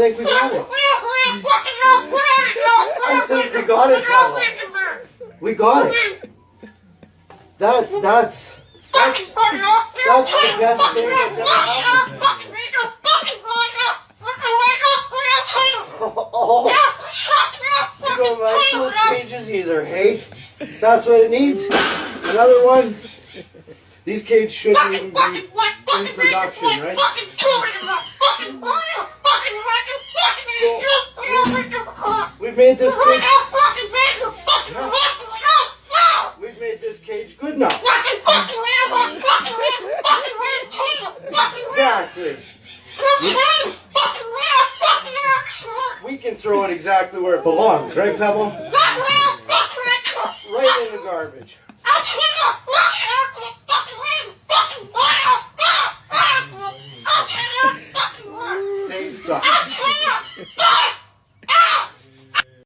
think we got it. I think we got it, Pablo. We got it. That's the best thing that's ever happened. Oh, you don't like those cages either, hey? That's what it needs. Another one. These cages shouldn't even be in production, right? So, we've made this cage. We've made this cage good now. Exactly. We can throw it exactly where it belongs, right, Pebble? Right in the garbage. They suck.